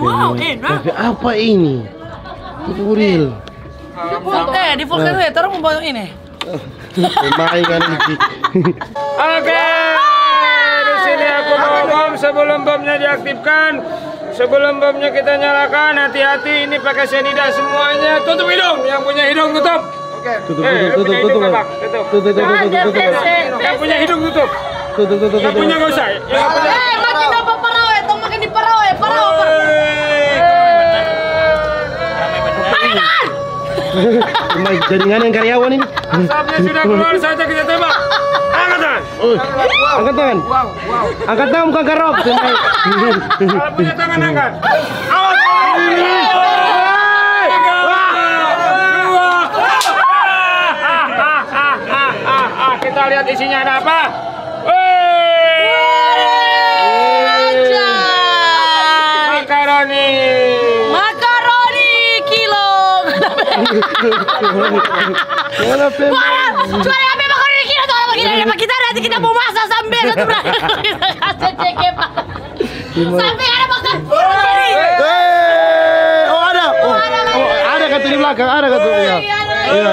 Wow, enak. Tapi apa ini? Kuril. Di Volcano ya, taruh mau ini. Pemain kan ini. Oke. Di sini aku bawa bom sebelum bomnya diaktifkan. Sebelum bomnya kita nyalakan, hati-hati ini pakai cyanida semuanya. Tutup hidung, yang punya hidung tutup. Oke. Tutup. Yang punya hidung tutup. Tutup. Yang punya gak usah. Yang punya. Makin apa parau ya, tong makin di parau ya, parau. Pemain jaringan yang karyawan ini. Asapnya sudah keluar saja kita tembak. Angkat tangan. Angkat tangan. Angkat tangan bukan garok. Kalau punya tangan angkat. Awas. Kita lihat isinya ada apa. Makaroni. Makaroni kilo. Mana Suara apa makaroni kilo tuh apa kita nanti kita mau masak sambil itu kita kasih cekep. Sampai ada makan. Oh ada. Oh ada kata di belakang. Ada kata ya. Iya.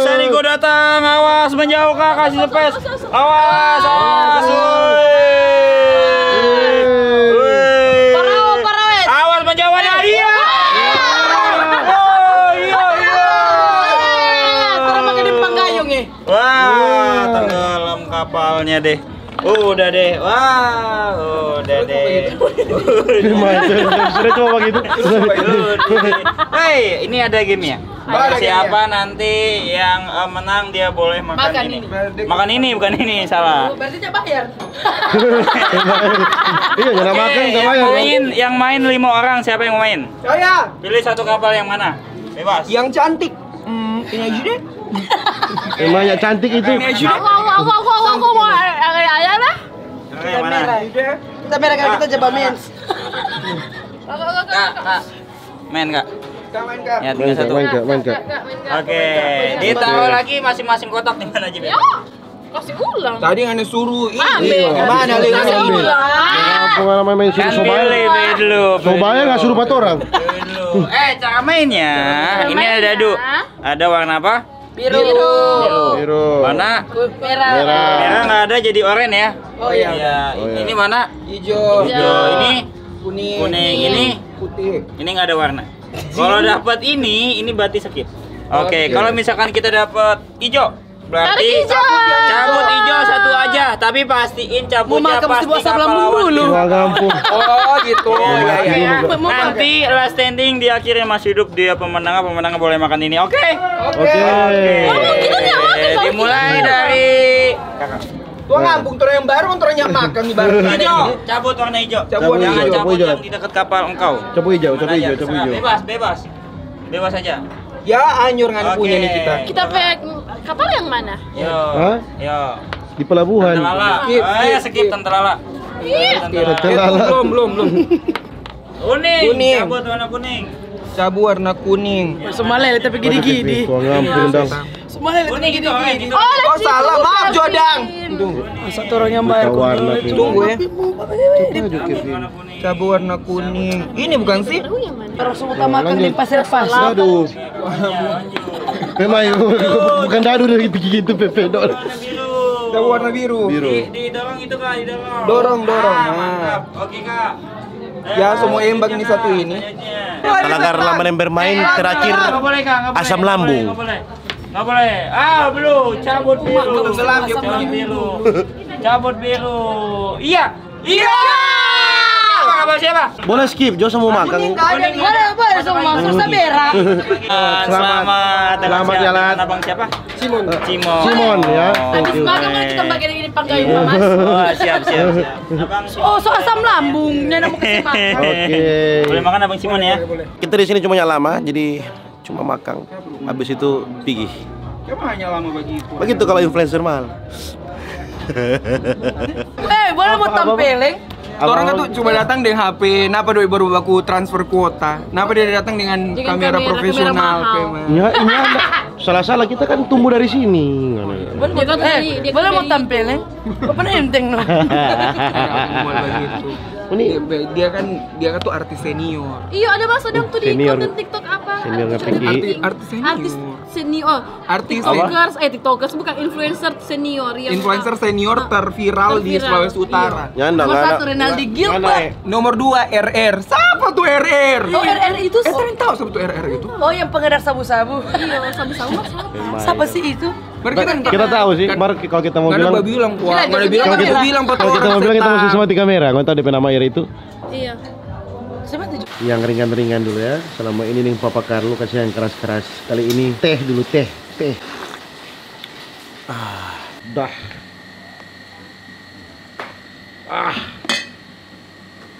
Saniko datang. Awas menjauh Kak, kasih space. Awas. Awas menjauh ada dia. Wah, tenggelam kapalnya deh. Udah deh. Wah, udah deh. Sudah coba begitu. Hei, ini ada game ya. Siapa nanti yang menang dia boleh makan ini. Makan ini bukan ini, salah. Berarti dia bayar. Iya, jangan makan enggak bayar. Yang main 5 orang, siapa yang mau main? Saya. Pilih satu kapal yang mana? Bebas. Yang cantik. Ini aja deh. Emangnya cantik itu. Aku mau ayah lah. Yang mana? Kita merah kita coba mens. Kak. Main Kak. Kita main Kak. Ya, tinggal satu. Main Kak. Oke, ditaruh lagi masing-masing kotak di mana aja, Ben? Kasih ulang. Tadi yang suruh Ambil. Mana Kasih lagi? ulang. Pengalaman main Kan suruh pilih dulu. Sobaya nggak suruh 4 orang. Cara mainnya. Ini ada dadu. Ada warna apa? Biru. Biru. Warna Merah. merah nggak ada jadi oranye ya. Oh iya. Ini mana? Hijau. Hijau. Ini Kuning. kuning. Ini Putih. nggak ada warna. Kalau dapat ini berarti skip. Oke, kalau misalkan kita dapat hijau, berarti cabut hijau satu aja, tapi pastiin cabutnya pasti kapal lawan dulu. Kampung. Oh gitu. Iya. Nanti last standing di akhirnya masih hidup dia pemenangnya boleh makan ini. Oke. Oke. Dimulai dari Tuh ngambung tuh yang baru, tuh yang makan nih baru. hijau, cabut warna hijau. Cabut warna Jangan hijau, cabut hijau. yang di dekat kapal engkau. Coba hijau. Terserah, bebas aja. Ya anyur ngan punya nih kita. Kita pakai kapal yang mana? Yo. Hah? Yo. Di pelabuhan. Tentelala. Skip. Tentelala. Tentelala. Belum. Kuning. Cabut warna kuning. Cabu warna kuning. Semalai tapi gini-gini. Tuang ngampung dong. Semalai Kuning itu, gitu. Oh salah, maaf Jodang. Satu orang yang bayar. Warna Tunggu ya. Warna kuning. Cabu warna kuning. Ini bukan sih? Terus utamakan di pasir pas. Aduh. Memang bukan dadu dari gitu Pepe dol. Warna biru. Cabu warna biru. Didorong itu Kak, didorong. Dorong. Mantap. Oke Kak. Ya semua imbang nih satu ini. Pelanggar lama yang bermain terakhir Nggak boleh, Kak, nggak boleh, asam nggak lambung. boleh, nggak boleh. Belum. Cabut biru. Tenggelam dia Cabut biru. Cabut biru. Iya. Siapa? Boleh skip, Jo mau makan. Boleh semua, susah berak. Selamat jalan. Abang siapa? Simon Ya. Habis makan kan kita bagian ini panggain Mas. Oh, siap. Abang Oh, so asam lambungnya mau kasih makan. Oke. boleh makan Abang Simon ya? Kita di sini cuma lama, jadi cuma makan. Habis itu pergi. Cuma hanya lama begitu. Begitu kalau influencer mahal. Boleh mau tampilin? Orang kan tuh cuma datang dengan HP, kenapa doi baru baku transfer kuota? Kenapa dia datang dengan kamera profesional? mahal. Ya, ini Anda. Salah-salah kita kan tumbuh dari sini. Boleh mau tampilin? Apa penting no? Ini Dia kan tuh artis senior. Iya, ada Mas Adam tuh di Senior. konten TikTok apa? Senior nge-PG. Artis senior. Artis senior. Artis TikTokers, TikTokers bukan influencer senior yang influencer senior terviral di Sulawesi Utara. Nyanda Nomor nggak 1 Renaldi Gil, Mana Pak. Nomor 2 RR. Siapa tuh RR? Oh, RR itu Kalian tahu siapa tuh RR itu? Oh, yang pengedar sabu-sabu. iya, sabu-sabu siapa? Siapa sih itu? Kita tahu sih, Mar kalau kita mau Nggak ada bilang, bilang, Wak. Nggak ada bilang, kalau kita bilang kalau kita mau bilang kita mesti semua di kamera. Kau tahu DP nama air itu? Iya. Siapa tuh? Yang ringan-ringan dulu ya. Selama ini nih Papa Carlo kasih yang keras-keras. Kali ini teh dulu, teh. Dah.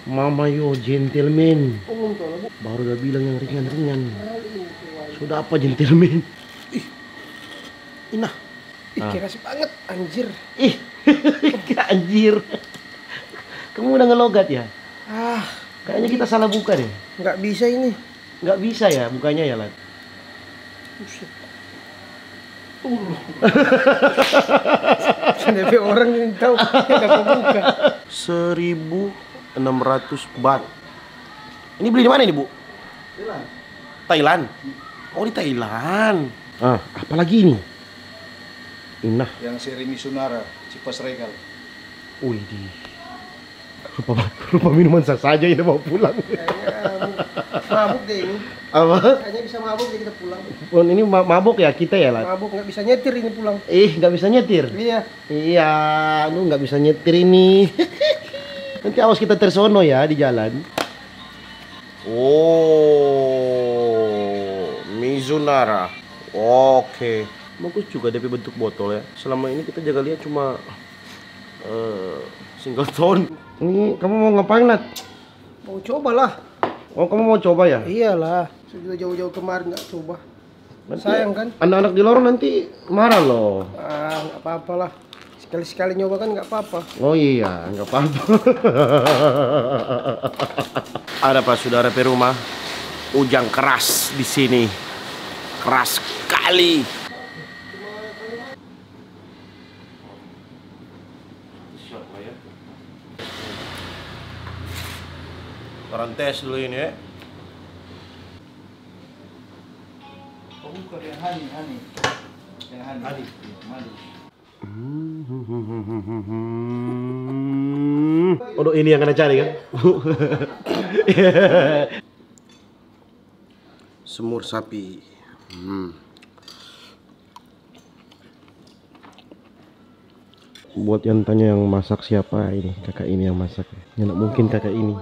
Mama yo gentleman. Baru udah bilang yang ringan-ringan. Sudah apa gentleman? Inah. Keras banget, anjir. Ih, anjir. Kamu udah ngelogat ya? Kayaknya kita salah buka deh. Nggak bisa ini. Nggak bisa ya bukanya ya, Lan? DP orang yang tahu dapat buka. 1.600 baht. Ini beli di mana ini, Bu? Thailand. Oh, di Thailand. Apalagi ini? Inah. Yang seri Misunara, Cipas Regal. Wih, rupa minuman sah saja ini mau pulang. Mabuk deh ini. Apa? Kayaknya bisa mabuk jadi kita pulang. Oh, ini mabuk ya kita ya, Lan? Mabuk nggak bisa nyetir ini pulang. Nggak bisa nyetir. Iya. Iya, lu nggak bisa nyetir ini. Nanti awas kita tersono ya di jalan. Oh, Mizunara. Oke. Bagus juga DP bentuk botol ya. Selama ini kita jaga lihat cuma single tone. Ini kamu mau ngapain, Nat? Mau coba lah. Oh, kamu mau coba ya? Iyalah. Sudah jauh-jauh kemarin nggak coba. Nanti Sayang kan? Anak-anak di lorong nanti marah loh. Nggak apa-apa lah. Sekali-sekali nyoba kan nggak apa-apa. Oh iya, nggak apa-apa. Ada Pak saudara di rumah, ujang keras di sini, keras sekali. Orang tes dulu ini ya. Bukan yang Hani. Yang Hani. Madu. Oh, ini yang kena cari kan? Semur sapi. Buat yang tanya yang masak siapa ini, kakak ini yang masak. Nyanak mungkin kakak ini.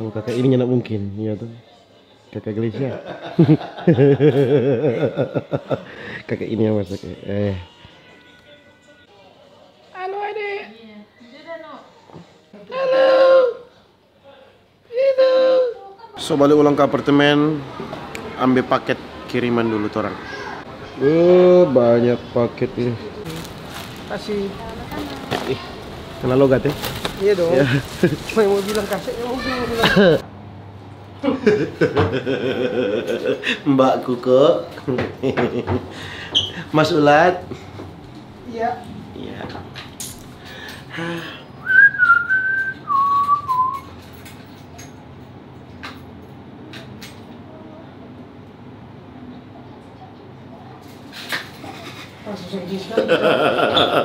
Kalau kakak ini nyanak mungkin, iya tuh. Kakak Glesia. Kakak ini yang masak. Halo adik. So balik ulang ke apartemen, ambil paket kiriman dulu orang. Banyak paket ini. Kasih. Kena logat ya? Iya dong. Ya. Cuma yang mau bilang kasih, yang mau bilang. Mbak Kuko. Mas Ulat. Iya. Iya. Langsung sekali.